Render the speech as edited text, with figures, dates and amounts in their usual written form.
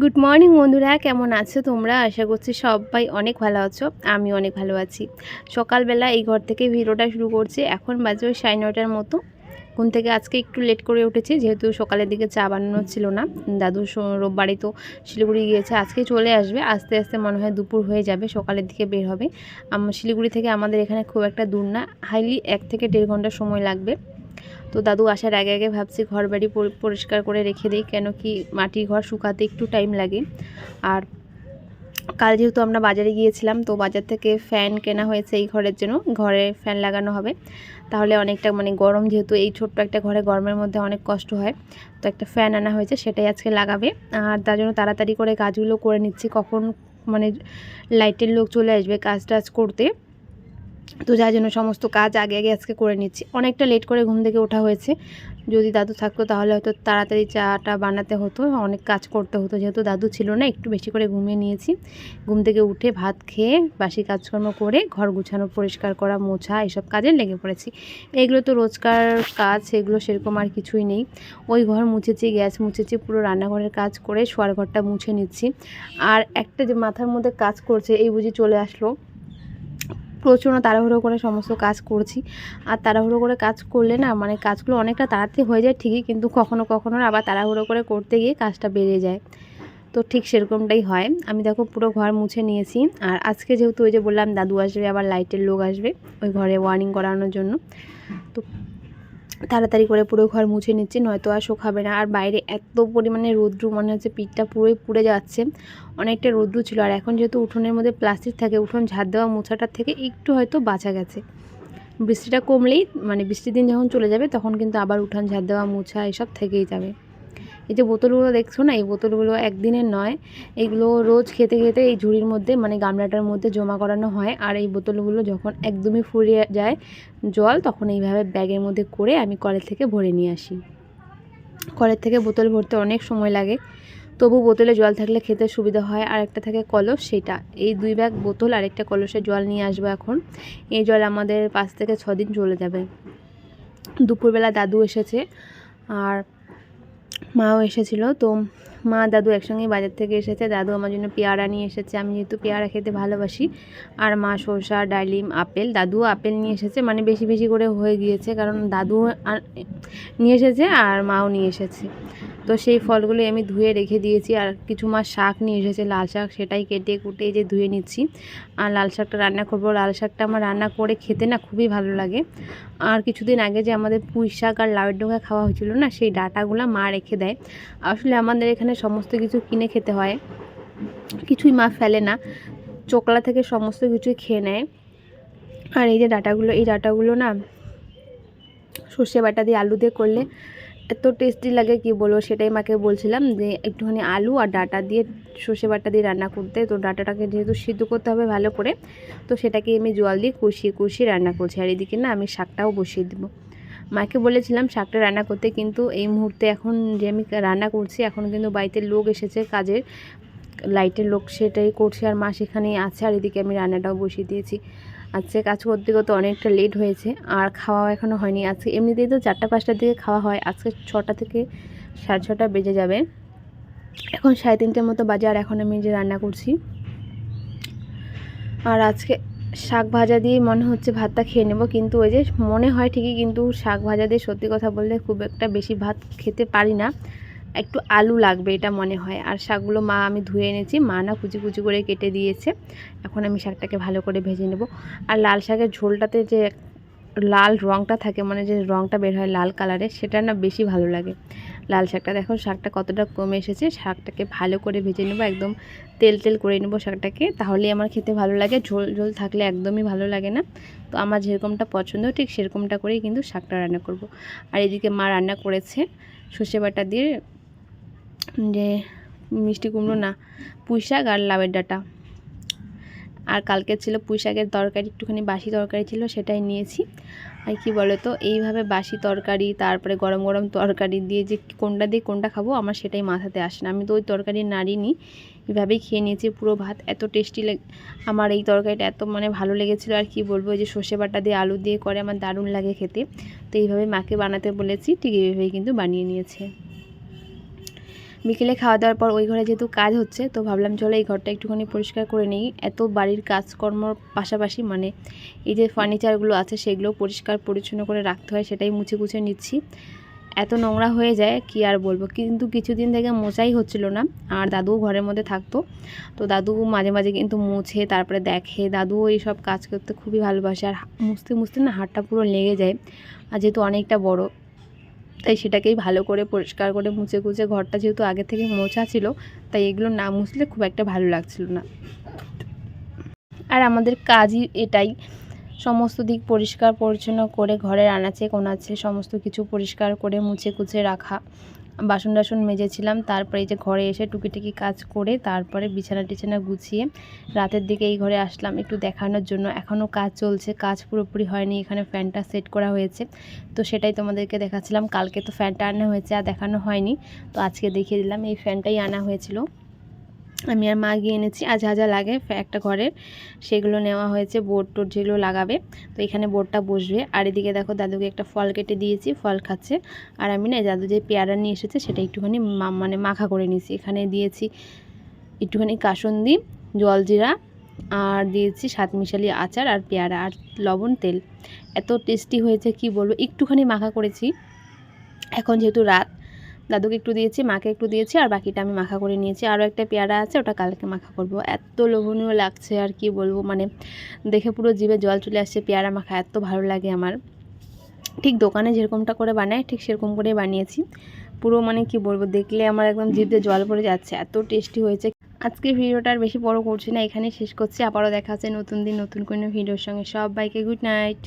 Good morning বন্ধুরা, কেমন আছো তোমরা? আশা করছি সবাই অনেক ভালো আছো। আমি অনেক ভালো আছি। সকালবেলা এই ঘর থেকে ভিডিওটা শুরু করছি। এখন বাজে ওই 9:30টার মতো। ঘুম থেকে আজকে একটু লেট করে উঠেছি, যেহেতু সকালের দিকে চা বানানো ছিল না। দাদু রোববারই তো শিলিগুড়ি গিয়েছে, আজকে চলে আসবে। আস্তে আস্তে মনে হয় দুপুর হয়ে যাবে, সকালের দিকে বের হবে। শিলিগুড়ি থেকে আমাদের এখানে খুব একটা দূর না, হাইলি 1 থেকে 1.5 ঘন্টা সময় লাগবে। তো দাদু আসার আগে আগে ভাবছি ঘর বাড়ি পরিষ্কার করে রেখে দিই, কেন কি মাটির ঘর শুকাতে একটু টাইম লাগে। আর কাল যেহেতু আমরা বাজারে গিয়েছিলাম, তো বাজার থেকে ফ্যান কেনা হয়েছে এই ঘরের জন্য, ঘরে ফ্যান লাগানো হবে। তাহলে অনেকটা গরম, যেহেতু এই ছোট্ট একটা ঘরে গরমের মধ্যে অনেক কষ্ট হয়, তো একটা ফ্যান আনা হয়েছে, সেটাই আজকে লাগাবে। আর তার জন্য তাড়াতাড়ি করে কাজগুলো করে নিচ্ছি, কখন লাইটের লোক চলে আসবে কাজ টাজ করতে। তো যার জন্য সমস্ত কাজ আগে আগে আজকে করে নিচ্ছি। অনেকটা লেট করে ঘুম থেকে ওঠা হয়েছে। যদি দাদু থাকতো তাহলে হয়তো তাড়াতাড়ি চাটা বানাতে হতো, অনেক কাজ করতে হতো। যেহেতু দাদু ছিল না, একটু বেশি করে ঘুমিয়ে নিয়েছি। ঘুম থেকে উঠে ভাত খেয়ে বাসি কাজকর্ম করে ঘর গুছানো, পরিষ্কার করা, মোছা এসব কাজে লেগে পড়েছি। এগুলো তো রোজকার কাজ, সেগুলো সেরকম আর কিছুই নেই। ওই ঘর মুছেছি, গ্যাস মুছেছি, পুরো রান্নাঘরের কাজ করে শোয়ার ঘরটা মুছে নিচ্ছি। আর একটা যে মাথার মধ্যে কাজ করছে, এই বুঝি চলে আসলো। প্রচণ্ড তাড়াহুড়ো করে সমস্ত কাজ করছি। আর তাড়াহুড়ো করে কাজ করলে না, কাজগুলো অনেকটা তাড়াতাড়ি হয়ে যায় ঠিকই, কিন্তু কখনো কখনো আবার তাড়াহুড়ো করে করতে গিয়ে কাজটা বেড়ে যায়। তো ঠিক সেরকমটাই হয়। আমি দেখো পুরো ঘর মুছে নিয়েছি। আর আজকে যেহেতু ওই যে বললাম দাদু আসবে, আবার লাইটের লোক আসবে ওই ঘরে ওয়ারিং করানোর জন্য, তো তাড়াতাড়ি করে পুরো ঘর মুছে নিচ্ছি, নয়তো আর শোকাবে না। আর বাইরে এত পরিমাণে রৌদ্র, মনে হচ্ছে পিঠটা পুরোই পুড়ে যাচ্ছে। অনেকটা রৌদ্র ছিল। আর এখন যেহেতু উঠোনের মধ্যে প্লাস্টিক থাকে, উঠোন ঝাড় দেওয়া মোছাটার থেকে একটু হয়তো বাঁচা গেছে। বৃষ্টিটা কমলেই, বৃষ্টির দিন যখন চলে যাবে, তখন কিন্তু আবার উঠান ঝাড় দেওয়া মোছা এসব থেকেই যাবে। এই যে বোতলগুলো দেখছো না, এই বোতলগুলো একদিনের নয়, এগুলো রোজ খেতে খেতে এই ঝুড়ির মধ্যে গামলাটার মধ্যে জমা করানো হয়। আর এই বোতলগুলো যখন একদমই ফুরিয়ে যায় জল, তখন এইভাবে ব্যাগের মধ্যে করে আমি কলের থেকে ভরে নিয়ে আসি। কলের থেকে বোতল ভরতে অনেক সময় লাগে, তবু বোতলে জল থাকলে খেতে সুবিধা হয়। আর একটা থাকে কলস, সেটা এই 2 ব্যাগ বোতল আর একটা কলসে জল নিয়ে আসবো এখন। এই জল আমাদের 5 থেকে 6 দিন চলে যাবে। দুপুরবেলা দাদু এসেছে আর মাও এসেছিলো। তো মা দাদু একসঙ্গেই বাজার থেকে এসেছে। দাদু আমার জন্য পেয়ারা নিয়ে এসেছে, আমি যেহেতু পেয়ারা খেতে ভালোবাসি। আর মা শসা, ডালিম, আপেল। দাদুও আপেল নিয়ে এসেছে, বেশি বেশি করে হয়ে গিয়েছে, কারণ দাদু নিয়ে এসেছে আর মাও নিয়ে এসেছে। তো সেই ফলগুলো আমি ধুয়ে রেখে দিয়েছি। আর কিছু মাছ শাক নিয়ে এসেছে, লাল শাক, সেটাই কেটে কুটে যে ধুয়ে নিচ্ছি। আর লাল শাকটা রান্না করবো। লাল শাকটা আমার রান্না করে খেতে না খুবই ভালো লাগে। আর কিছুদিন আগে যে আমাদের পুঁই শাক আর লাউয়ের ডোকা খাওয়া হয়েছিল না, সেই ডাঁটাগুলো মা রেখে দেয়। আসলে আমাদের এখানে সমস্ত কিছু কিনে খেতে হয়, কিছুই মা ফেলে না, চোকলা থেকে সমস্ত কিছুই খেয়ে নেয়। আর এই যে ডাঁটাগুলো, এই ডাঁটাগুলো না সর্ষে বাটা দিয়ে আলু দিয়ে করলে এত টেস্টি লাগে, কি বলবো। সেটাই মাকে বলছিলাম যে একটুখানি আলু আর ডাঁটা দিয়ে সর্ষে বাটা দিয়ে রান্না করতে। তো ডাঁটাটাকে যেহেতু সিদ্ধ করতে হবে ভালো করে, তো সেটাকে আমি জল দিয়ে কষিয়ে কষিয়ে রান্না করছি। আর এদিকে না আমি শাকটাও বসিয়ে দেবো। মাকে বলেছিলাম শাকটা রান্না করতে, কিন্তু এই মুহূর্তে এখন যে আমি রান্না করছি, এখন কিন্তু বাড়িতে লোক এসেছে কাজের, লাইটের লোক, সেটাই করছি। আর মা সেখানেই আছে। আর এদিকে আমি রান্নাটাও বসিয়ে দিয়েছি। আজকে কাজ করতে করতে অনেকটা লেট হয়েছে, আর খাওয়া এখনও হয়নি। আজকে এমনিতেই তো 4টা-5টার দিকে খাওয়া হয়, আজকে 6টা থেকে 6:30 বেজে যাবে। এখন 3:30টার মতো বাজে, আর এখন আমি যে রান্না করছি। আর আজকে শাক ভাজা দিয়ে মনে হচ্ছে ভাতটা খেয়ে নেব, কিন্তু ওই যে মনে হয় ঠিকই, কিন্তু শাক ভাজা দিয়ে সত্যি কথা বলতে খুব একটা বেশি ভাত খেতে পারি না, একটু আলু লাগবে এটা মনে হয়। আর শাকগুলো মা আমি ধুয়ে এনেছি, মা না কুচি কুচি করে কেটে দিয়েছে। এখন আমি শাকটাকে ভালো করে ভেজে নেব। আর লাল শাকের ঝোলটাতে যে লাল রঙটা থাকে, যে রঙটা বের হয় লাল কালারের, সেটা না বেশি ভালো লাগে। লাল শাকটা দেখো, শাকটা কতটা কমে এসেছে। শাকটাকে ভালো করে ভেজে নেব, একদম তেল তেল করে নেব শাকটাকে, তাহলেই আমার খেতে ভালো লাগে। ঝোল ঝোল থাকলে একদমই ভালো লাগে না। তো আমার যেরকমটা পছন্দ ঠিক সেরকমটা করেই কিন্তু শাকটা রান্না করব। আর এদিকে মা রান্না করেছে সর্ষে বাটা দিয়ে যে মিষ্টি কুমড়ো না, পুঁই শাক আর লাউয়ের ডাঁটা। আর কালকে ছিল পুঁই শাকের তরকারি, একটুখানি বাসি তরকারি ছিল, সেটাই নিয়েছি। আর কি বলো তো, এইভাবে বাসি তরকারি, তারপরে গরম গরম তরকারি দিয়ে যে কোনটা দিয়ে কোনটা খাবো, আমার সেটাই মাথাতে আসে না। আমি তো ওই তরকারি নাড়িনি, এভাবেই খেয়ে নিয়েছি পুরো ভাত। এত টেস্টি আমার এই তরকারিটা এত ভালো লেগেছিলো। আর কি বলবো, যে সর্ষে বাটা দিয়ে আলু দিয়ে করে আমার দারুণ লাগে খেতে। তো এইভাবে মাকে বানাতে বলেছি, ঠিক এইভাবেই কিন্তু বানিয়ে নিয়েছে। বিকেলে খাওয়া দাওয়ার পর ওই ঘরে যেহেতু কাজ হচ্ছে, তো ভাবলাম চলো এই ঘরটা একটুখানি পরিষ্কার করে নিই। এত বাড়ির কাজকর্মর পাশাপাশি মানে এই যে ফার্নিচারগুলো আছে সেগুলো পরিষ্কার পরিচ্ছন্ন করে রাখতে হয়, সেটাই মুছে কুছে নিচ্ছি। এত নোংরা হয়ে যায় কি আর বলবো, কিন্তু কিছুদিন থেকে মোছাই হচ্ছিল না। আর দাদুও ঘরের মধ্যে থাকতো, তো দাদু মাঝে মাঝে কিন্তু মুছে তারপরে দেখে। দাদুও এইসব কাজ করতে খুবই ভালোবাসে, আর মুছতে মুছতে না হাতটা পুরো লেগে যায়। আর যেহেতু অনেকটা বড়, তাই সেটাকেই ভালো করে পরিষ্কার করে মুছে কুচে, ঘরটা যেহেতু আগে থেকে মোছা ছিল, তাই এগুলো না মুছলে খুব একটা ভালো লাগছিল না। আর আমাদের কাজই এটাই, সমস্ত দিক পরিষ্কার পরিচ্ছন্ন করে ঘরের আনাচে কোনাচে সমস্ত কিছু পরিষ্কার করে মুছে কুচে রাখা। বাসন টাসন মেজেছিলাম, তারপরে এই যে ঘরে এসে টুকিটাকি কাজ করে তারপরে বিছানা টিছানা গুছিয়ে রাতের দিকে এই ঘরে আসলাম একটু দেখানোর জন্য। এখনও কাজ চলছে, কাজ পুরোপুরি হয়নি। এখানে ফ্যানটা সেট করা হয়েছে, তো সেটাই তোমাদেরকে দেখাচ্ছিলাম। কালকে তো ফ্যানটা আনা হয়েছে আর দেখানো হয়নি, তো আজকে দেখিয়ে দিলাম। এই ফ্যানটাই আনা হয়েছিল, আমি আর মা গিয়ে এনেছি। আর যা যা লাগে একটা ঘরের সেগুলো নেওয়া হয়েছে, বোর্ড টোড যেগুলো লাগাবে, তো এখানে বোর্ডটা বসবে। আর এদিকে দেখো দাদুকে একটা ফল কেটে দিয়েছি, ফল খাচ্ছে। আর আমি না দাদু যে পেয়ারা নিয়ে এসেছে সেটা একটুখানি মানে মাখা করে নিয়েছি। এখানে দিয়েছি একটুখানি কাসুন্দি, জলজিরা, আর দিয়েছি সাতমিশালি আচার আর পেয়ারা আর লবণ তেল। এত টেস্টি হয়েছে কি বলবো, একটুখানি মাখা করেছি। এখন যেহেতু রাত, দাদুকে একটু দিয়েছি, মাকে একটু দিয়েছি, আর বাকিটা আমি মাখা করে নিয়েছি। আরও একটা পেয়ারা আছে, ওটা কালকে মাখা করব। এত লোভনীয় লাগছে আর কি বলবো, মানে দেখে পুরো জিভে জল চলে আসছে। পেয়ারা মাখা এত ভালো লাগে আমার, ঠিক দোকানে যেরকমটা করে বানায় ঠিক সেরকম করে বানিয়েছি। পুরো মানে কি বলবো, দেখলে আমার একদম জিভে জল পড়ে যাচ্ছে, এত টেস্টি হয়েছে। আজকে ভিডিওটা আর বেশি বড় করছি না, এখানে শেষ করছি। আবারও দেখা হচ্ছে নতুন দিন নতুন কোনো ভিডিওর সঙ্গে। সবাইকে গুড নাইট।